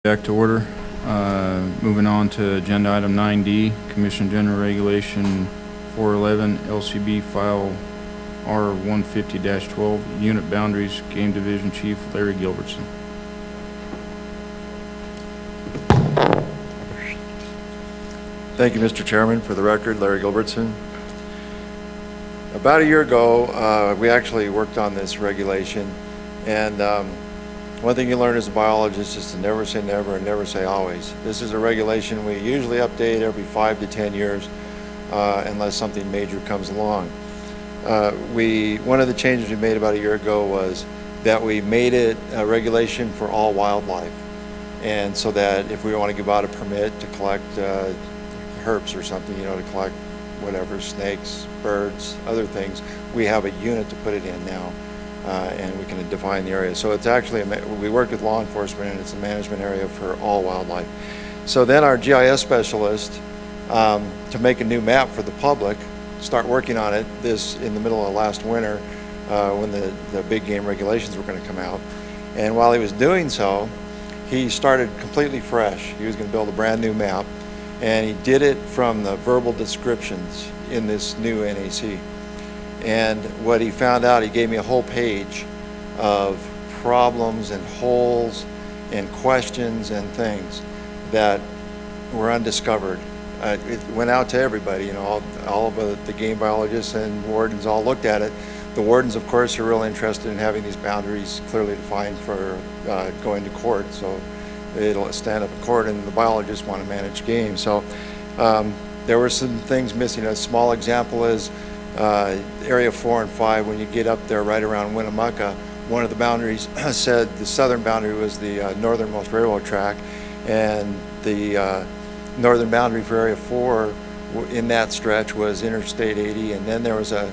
Back to order. Moving on to agenda item 9D, Commission General Regulation 411, LCB File R150-12, Unit Boundaries, Game Division Chief Larry Gilbertson. Thank you, Mr. Chairman. For the record, Larry Gilbertson. About a year ago, we actually worked on this regulation, and one thing you learn as a biologist is to never say never and never say always. This is a regulation we usually update every 5 to 10 years unless something major comes along. One of the changes we made about a year ago was that we made it a regulation for all wildlife, and so that if we want to give out a permit to collect herps or something, to collect whatever, snakes, birds, other things, we have a unit to put it in now. And we can define the area. So it's actually, we work with law enforcement, and it's a management area for all wildlife. So then our GIS specialist, to make a new map for the public, start working on it in the middle of last winter when the big game regulations were going to come out. And while he was doing so, he started completely fresh. He was going to build a brand new map, and he did it from the verbal descriptions in this new NAC. And what he found out, he gave me a whole page of problems and holes and questions and things that were undiscovered. It went out to everybody, all of the game biologists and wardens all looked at it. The wardens, of course, are real interested in having these boundaries clearly defined for going to court, so it'll stand up in court, and the biologists want to manage games. So there were some things missing. A small example is Area 4 and 5, when you get up there right around Winnemucca, one of the boundaries said the southern boundary was the northernmost railroad track, and the northern boundary for Area 4 in that stretch was Interstate 80, and then there's a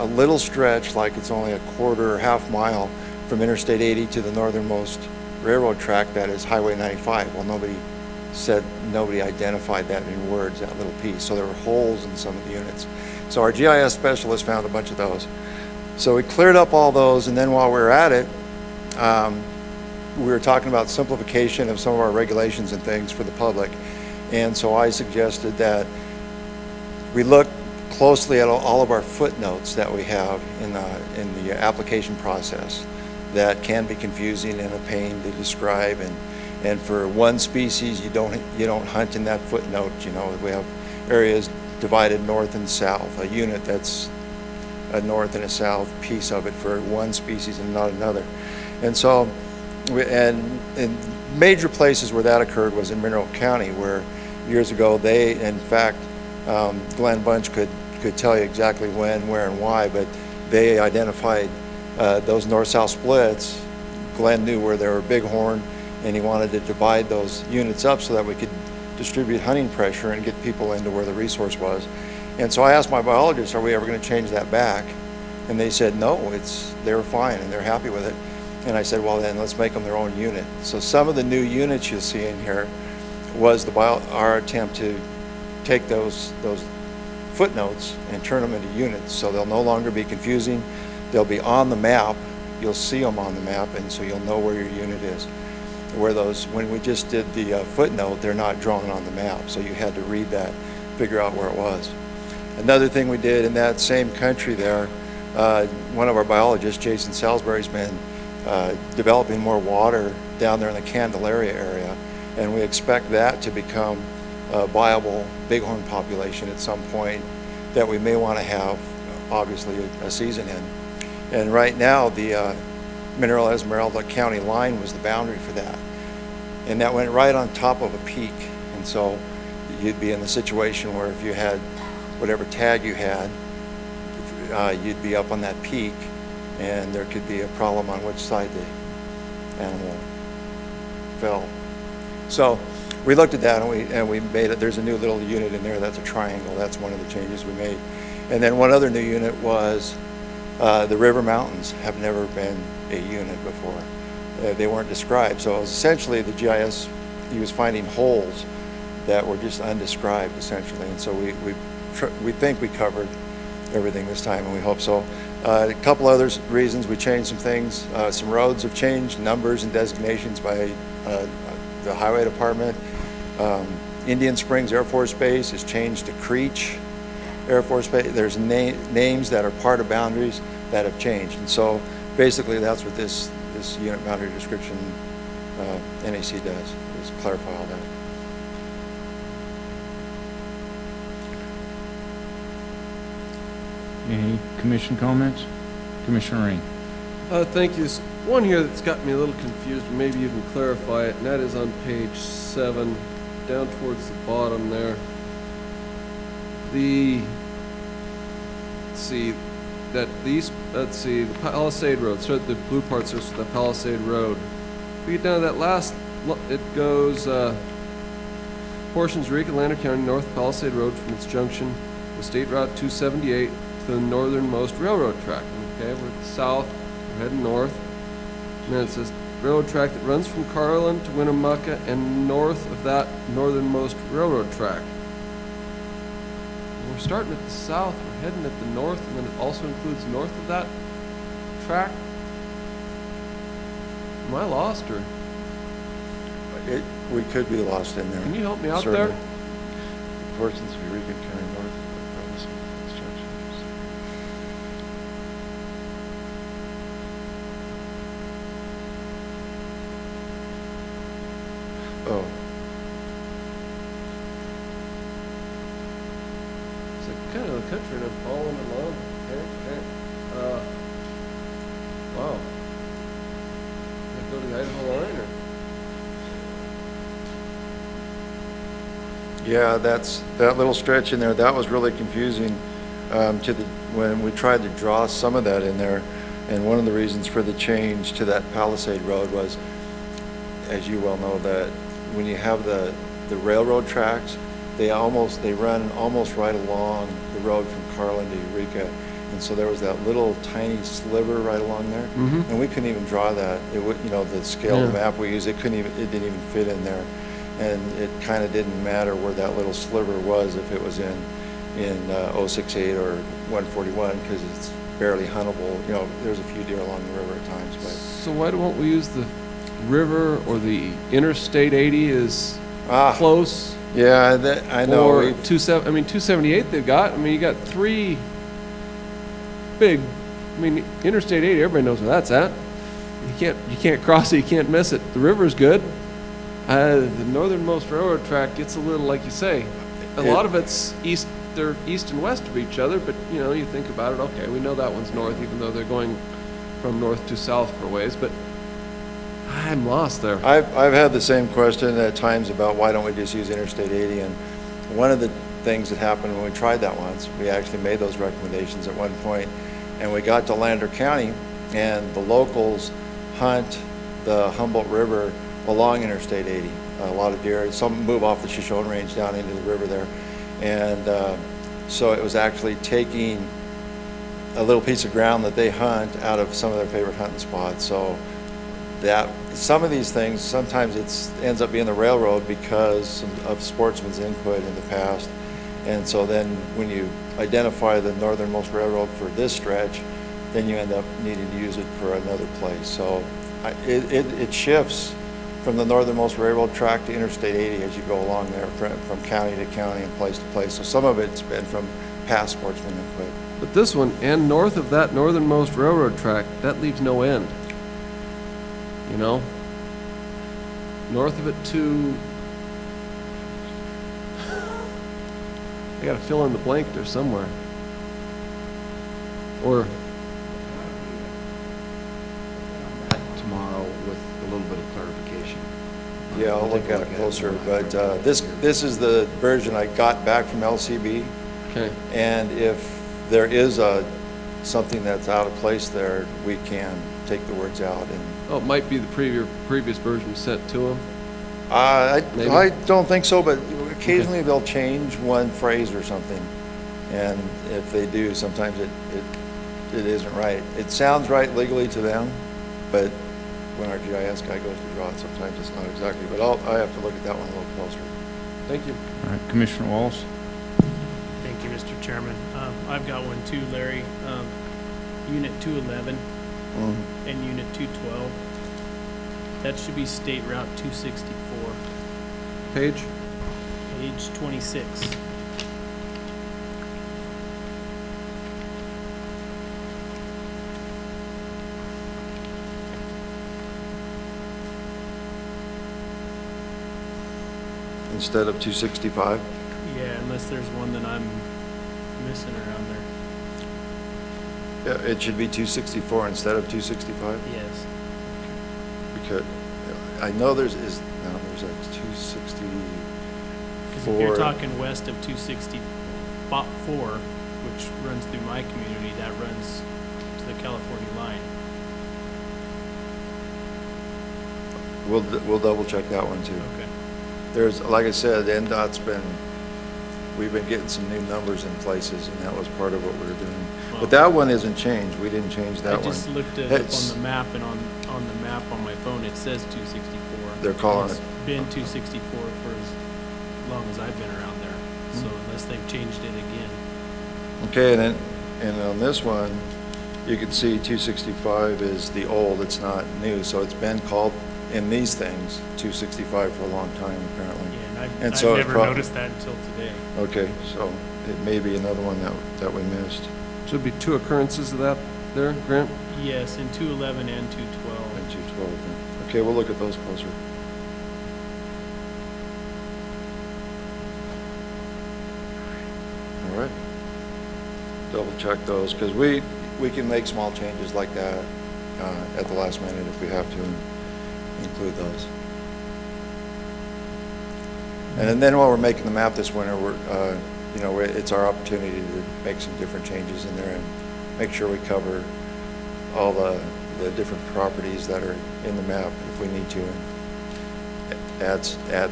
little stretch, like it's only a quarter or half mile from Interstate 80 to the northernmost railroad track that is Highway 95. Well, nobody identified that in words, that little piece, so there were holes in some of the units. So our GIS specialist found a bunch of those. So we cleared up all those, and then while we were at it, we were talking about simplification of some of our regulations and things for the public. And so I suggested that we look closely at all of our footnotes that we have in the application process that can be confusing and a pain to describe. And for one species, you don't hunt in that footnote. We have areas divided north and south, a unit that's a north and a south piece of it for one species and not another. And so, and major places where that occurred was in Mineral County, where years ago in fact, Glenn Bunch could tell you exactly when, where, and why, but they identified those north-south splits. Glenn knew where there were bighorn, and he wanted to divide those units up so that we could distribute hunting pressure and get people into where the resource was. And so I asked my biologists, are we ever going to change that back? And they said no, they were fine and they're happy with it. And I said, well then let's make them their own unit. So some of the new units you'll see in here was our attempt to take those footnotes and turn them into units, so they'll no longer be confusing. They'll be on the map. You'll see them on the map, and so you'll know where your unit is. When we just did the footnote, they're not drawn on the map, so you had to read that, figure out where it was. Another thing we did in that same country there, one of our biologists, Jason Salisbury's been developing more water down there in the Candelaria area, and we expect that to become a viable bighorn population at some point that we may want to have, obviously, a season in. And right now, the Mineral Esmeralda County line was the boundary for that, and that went right on top of a peak. And so you'd be in the situation where if you had whatever tag you had, you'd be up on that peak, and there could be a problem on which side the animal fell. So we looked at that, and we made it. There's a new little unit in there that's a triangle. That's one of the changes we made. And then one other new unit was the river mountains have never been a unit before. They weren't described. So it was essentially the GIS, he was finding holes that were just undescribed, essentially. And so we think we covered everything this time, and we hope so. A couple other reasons we changed some things. Some roads have changed numbers and designations by the highway department. Indian Springs Air Force Base is changed to Creech Air Force Base. There's names that are part of boundaries that have changed. And so basically that's what this unit boundary description NAC does, is clarify all that. Any commission comments? Commissioner Rain. Thank you. There's one here that's got me a little confused, maybe you can clarify it, and that is on page 7, down towards the bottom there. The Palisade Road, so the blue parts are the Palisade Road. We get down to that last, it goes, portions Eureka, Lander County, north of Palisade Road from its junction with State Route 278 to the northernmost railroad track. Okay, we're south, we're heading north. And then it says railroad track that runs from Carlin to Winnemucca and north of that northernmost railroad track. We're starting at the south, we're heading at the north, and then it also includes north of that track. Am I lost, or We could be lost in there. can you help me out Certainly. there? Portions of Eureka County north of this construction. Oh, It's like kind of the country, and I'm following along. Okay. Wow. I go to the Idaho line, or? yeah, that little stretch in there, that was really confusing when we tried to draw some of that in there. And one of the reasons for the change to that Palisade Road was, as you well know, that when you have the railroad tracks, they run almost right along the road from Carlin to Eureka. And so there was that little tiny sliver right along there. Mhm. And we couldn't even draw that. It would, the scale of the map we used, it didn't even fit in there. And it kind of didn't matter where that little sliver was, if it was in 068 or 141, because it's barely huntable. There's a few deer along the river at times, but So why don't we use the river or the Interstate 80 is close? yeah, I know. Or 278 they've got. You got 3 big, Interstate 80, everybody knows where that's at. You can't cross it, you can't miss it. The river's good. The northernmost railroad track gets a little, like you say, a lot of it's east, they're east and west of each other, but you think about it, okay, we know that one's north, even though they're going from north to south for a ways, but I'm lost there. I've had the same question at times about why don't we just use Interstate 80, and one of the things that happened when we tried that once, we actually made those recommendations at one point, and we got to Lander County, and the locals hunt the Humboldt River along Interstate 80. A lot of deer, some move off the Shoshone Range down into the river there, and so it was actually taking a little piece of ground that they hunt out of some of their favorite hunting spots. So that some of these things, sometimes it ends up being the railroad because of sportsmen's input in the past. And so then when you identify the northernmost railroad for this stretch, then you end up needing to use it for another place. So it shifts from the northernmost railroad track to Interstate 80 as you go along there from county to county and place to place. So some of it's been from past sportsman input. But this one, and north of that northernmost railroad track, that leaves no end. North of it to, I gotta fill in the blank there somewhere. Or, Tomorrow with a little bit of clarification. Yeah, I'll look at it closer, but this is the version I got back from LCB. okay, And if there is something that's out of place there, we can take the words out. And oh, it might be the previous version sent to them. Maybe. I don't think so, but occasionally they'll change one phrase or something. And if they do, sometimes it isn't right. It sounds right legally to them, but when our GIS guy goes to draw it, sometimes it's not exactly. But I have to look at that one a little closer. Thank you. All right, Commissioner Wallace. Thank you, Mr. Chairman. I've got one too, Larry. Unit 211 and Unit 212. That should be State Route 264. page? Page 26. Instead of 265? Yeah, unless there's one that I'm missing around there. Yeah, it should be 264 instead of 265? Yes. Because I know there's a 264. Because if you're talking west of 264, which runs through my community, that runs to the California line. We'll double check that one too. Okay. There's, like I said, we've been getting some new numbers in places, and that was part of what we were doing. Well, But that one isn't changed. We didn't change that I one. just looked it up It's- on the map, and on the map on my phone, it says 264. They're calling It's it- been 264 for as long as I've been around there, so unless they've changed it again. Okay, and on this one, you can see 265 is the old, it's not new, so it's been called in these things 265 for a long time, apparently. Yeah, and And I've so it's never noticed that until today. Okay, so it may be another one that we missed. Should be 2 occurrences of that there, Grant? Yes, in 211 and 212. And 212. Okay, we'll look at those closer. All right. Double check those, because we can make small changes like that at the last minute if we have to, and include those. And then while we're making the map this winter, it's our opportunity to make some different changes in there and make sure we cover all the different properties that are in the map if we need to, and add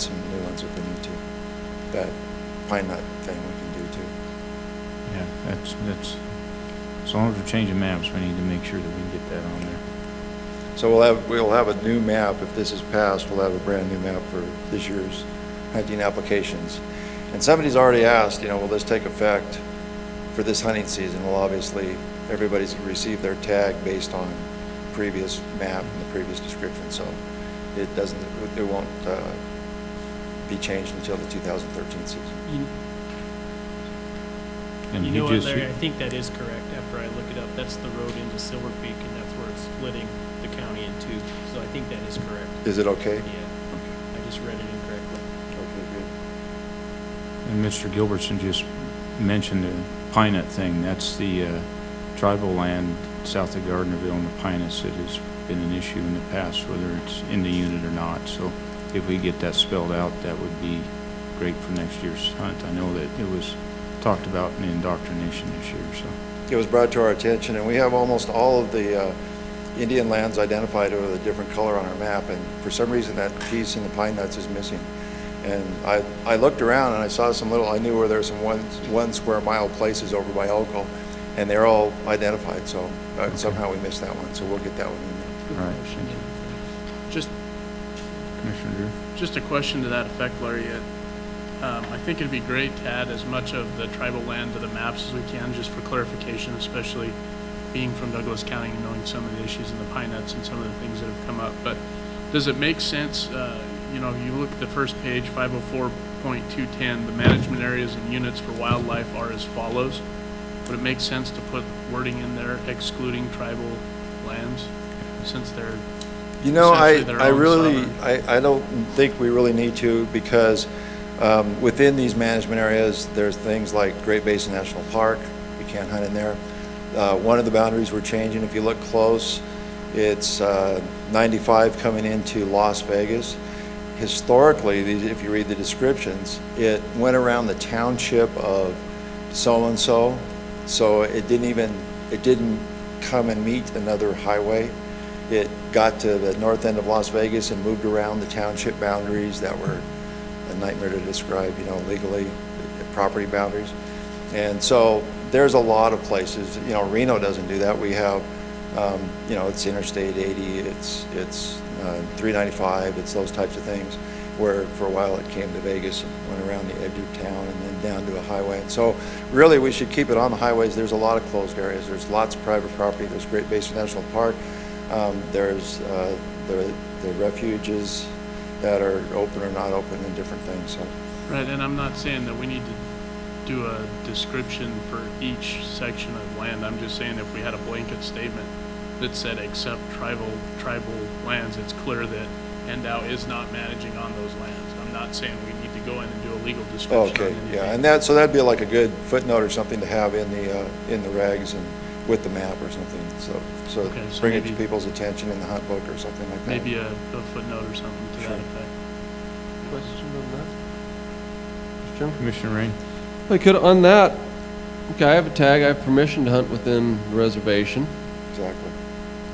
some new ones if we need to. That pine nut thing we can do too. Yeah, that's, as long as we're changing maps, we need to make sure that we can get that on there. So we'll have a new map. If this is passed, we'll have a brand new map for this year's hunting applications. And somebody's already asked, will this take effect for this hunting season? Well, obviously, everybody's received their tag based on previous map and the previous description, so it won't be changed until the 2013 season. And You he know what, just- Larry, I think that is correct after I look it up. That's the road into Silver Peak, and that's where it's splitting the county in two. So I think that is correct. Is it okay? Yeah, I just read it incorrectly. Okay, good. And Mr. Gilbertson just mentioned the pine nut thing. That's the tribal land south of Gardnerville and the pine nuts that has been an issue in the past, whether it's in the unit or not. So if we get that spelled out, that would be great for next year's hunt. I know that it was talked about in indoctrination this year, so. It was brought to our attention, and we have almost all of the Indian lands identified with a different color on our map, and for some reason that piece in the pine nuts is missing. And I looked around and I saw I knew where there were some one square mile places over by Elko, and they're all identified, so somehow we missed that one, so we'll get that one in there. All right, thank you. Just, Commissioner Drew? just a question to that effect, Larry. I think it'd be great to add as much of the tribal land to the maps as we can, just for clarification, especially being from Douglas County and knowing some of the issues in the pine nuts and some of the things that have come up. But does it make sense, you look at the first page, 504.210, the management areas and units for wildlife are as follows. Would it make sense to put wording in there excluding tribal lands, since they're essentially their I own really, sovereign? I don't think we really need to, because within these management areas, there's things like Great Basin National Park. We can't hunt in there. One of the boundaries we're changing, if you look close, it's 95 coming into Las Vegas. Historically, if you read the descriptions, it went around the township of so-and-so, so it didn't come and meet another highway. It got to the north end of Las Vegas and moved around the township boundaries that were a nightmare to describe, legally, property boundaries. And so there's a lot of places, Reno doesn't do that. We have, it's Interstate 80, it's 395, it's those types of things, where for a while it came to Vegas and went around the edge of town and then down to a highway. And so really we should keep it on the highways. There's a lot of closed areas. There's lots of private property. There's Great Basin National Park. There's the refuges that are open or not open and different things, so. Right, and I'm not saying that we need to do a description for each section of land. I'm just saying if we had a blanket statement that said except tribal lands, it's clear that NDOW is not managing on those lands. I'm not saying we need to go in and do a legal description on Okay, anything. yeah, and so that'd be like a good footnote or something to have in the regs and with the map or something, so Okay, so bring it to maybe- people's attention in the hunt book or something like that. Maybe a footnote or something to Sure. that effect. Question on that? Jim? Commissioner Rain? I could, on that, okay, I have a tag, I have permission to hunt within the reservation. Exactly.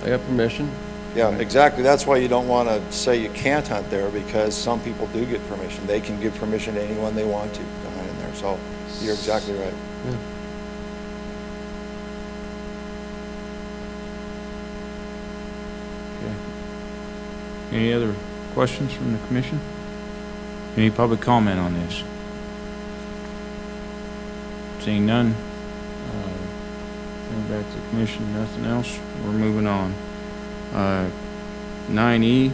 I got permission. Yeah, exactly. That's why you don't want to say you can't hunt there, because some people do get permission. They can give permission to anyone they want to hunt in there, so you're exactly right. Yeah. Okay. Any other questions from the commission? Any public comment on this? Seeing none, going back to the commission, nothing else, we're moving on. 9E,